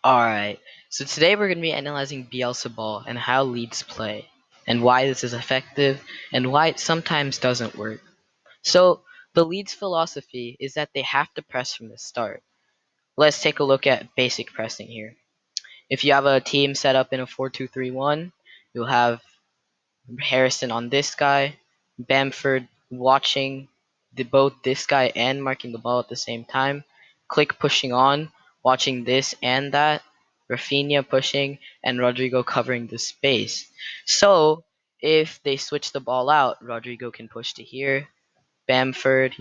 Alright, so today we're going to be analyzing Bielsa ball and how leads play, and why this is effective, and why it sometimes doesn't work. So, the Leeds philosophy is that they have to press from the start. Let's take a look at basic pressing here. If you have a team set up in a 4-2-3-1, you'll have Harrison on this guy, Bamford watching both this guy and marking the ball at the same time, Click pushing on, watching this and that, Rafinha pushing, and Rodrigo covering the space. So if they switch the ball out, Rodrigo can push to here, Bamford,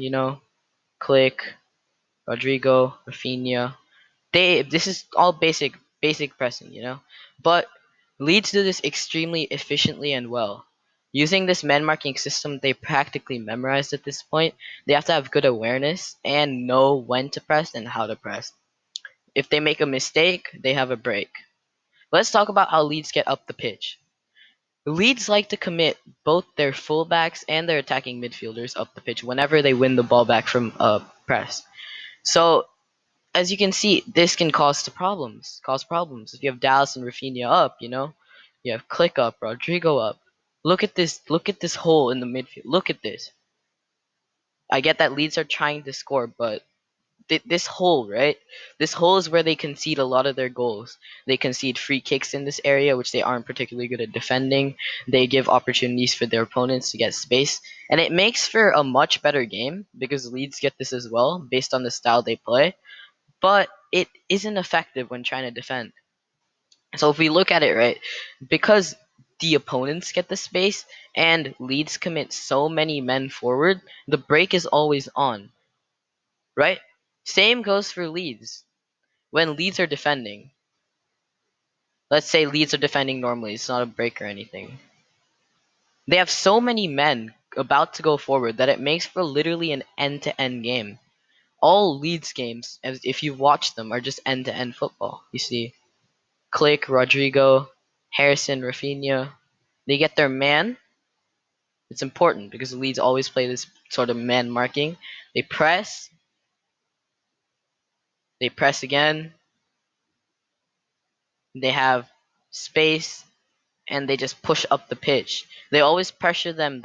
Click, Rodrigo, Rafinha, this is all basic pressing. But Leeds do this extremely efficiently and well. Using this man marking system they practically memorized at this point, they have to have good awareness and know when to press and how to press. If they make a mistake, they have a break. Let's talk about how Leeds get up the pitch. Leeds like to commit both their fullbacks and their attacking midfielders up the pitch whenever they win the ball back from a press. So as you can see, this can cause problems. If you have Dallas and Rafinha up, you have Click up, Rodrigo up. Look at this hole in the midfield. Look at this. I get that Leeds are trying to score, but this hole, right? This hole is where they concede a lot of their goals. They concede free kicks in this area, which they aren't particularly good at defending. They give opportunities for their opponents to get space, and it makes for a much better game because Leeds get this as well based on the style they play, but it isn't effective when trying to defend. So if we look at it right, because the opponents get the space and Leeds commit so many men forward, the break is always on, right? Same goes for Leeds. When Leeds are defending, let's say Leeds are defending normally, it's not a break or anything. They have so many men about to go forward that it makes for literally an end-to-end game. All Leeds games, if you've watched them, are just end-to-end football. You see, Click, Rodrigo, Harrison, Rafinha. They get their man. It's important because the Leeds always play this sort of man marking. They press, they press again, they have space, and they just push up the pitch. They always pressure them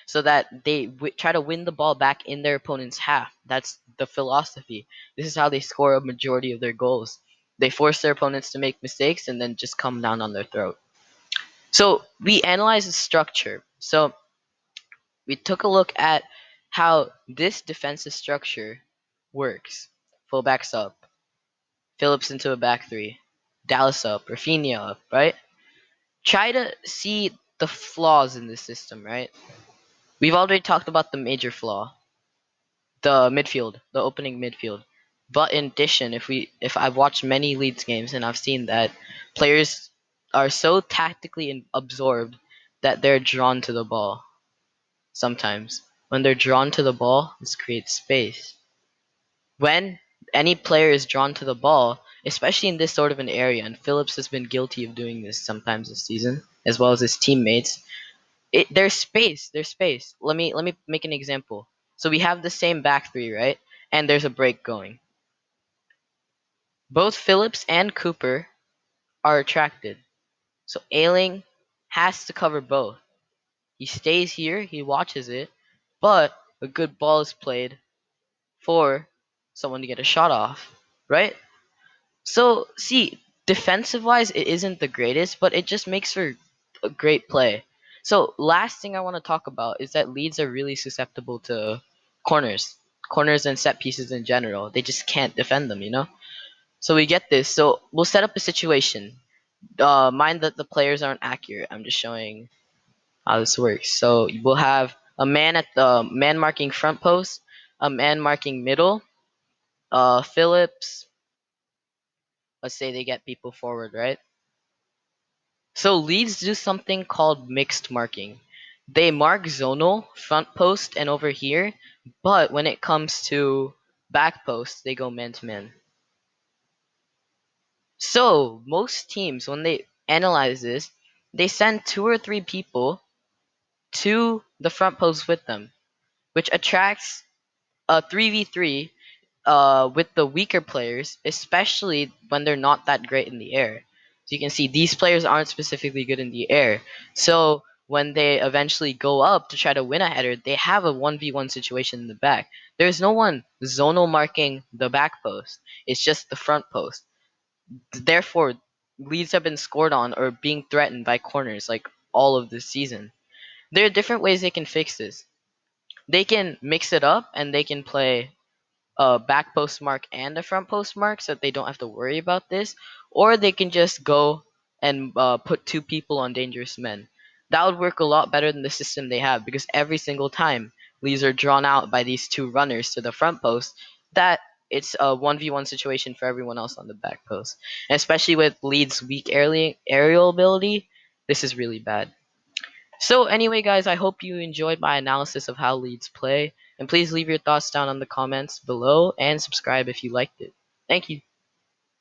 so that they try to win the ball back in their opponent's half. That's the philosophy. This is how they score a majority of their goals. They force their opponents to make mistakes and then just come down on their throat. So we analyze the structure. So we took a look at how this defensive structure works. Fullbacks up, Phillips into a back three, Dallas up, Rafinha up, right? Try to see the flaws in this system, right? We've already talked about the major flaw, the midfield, the opening midfield. But in addition, if I've watched many Leeds games and I've seen that players are so tactically absorbed that they're drawn to the ball. Sometimes when they're drawn to the ball, this creates space. When any player is drawn to the ball, especially in this sort of an area, and Phillips has been guilty of doing this sometimes this season, as well as his teammates, there's space. There's space. Let me make an example. So we have the same back three, right? And there's a break going. Both Phillips and Cooper are attracted. So Ailing has to cover both. He stays here, he watches it, but a good ball is played for someone to get a shot off, right? So, see, defensive wise, it isn't the greatest, but it just makes for a great play. So, last thing I want to talk about is that Leeds are really susceptible to corners, corners and set pieces in general. They just can't defend them. So we get this. So we'll set up a situation. Mind that the players aren't accurate. I'm just showing how this works. So we'll have a man at the man marking front post, a man marking middle, Phillips. Let's say they get people forward, right? So Leeds do something called mixed marking. They mark zonal, front post, and over here, but when it comes to back post, they go man to man. So most teams, when they analyze this, they send two or three people to the front post with them, which attracts a 3v3 with the weaker players, especially when they're not that great in the air. So you can see these players aren't specifically good in the air. So when they eventually go up to try to win a header, they have a 1v1 situation in the back. There's no one zonal marking the back post. It's just the front post. Therefore, leads have been scored on or being threatened by corners like all of this season. There are different ways they can fix this. They can mix it up and they can play a back post mark and a front post mark so that they don't have to worry about this, or they can just go and put two people on dangerous men. That would work a lot better than the system they have because every single time leads are drawn out by these two runners to the front post, that it's a 1v1 situation for everyone else on the back post. And especially with Leeds' weak aerial ability, this is really bad. So anyway, guys, I hope you enjoyed my analysis of how leads play, and please leave your thoughts down on the comments below and subscribe if you liked it. Thank you.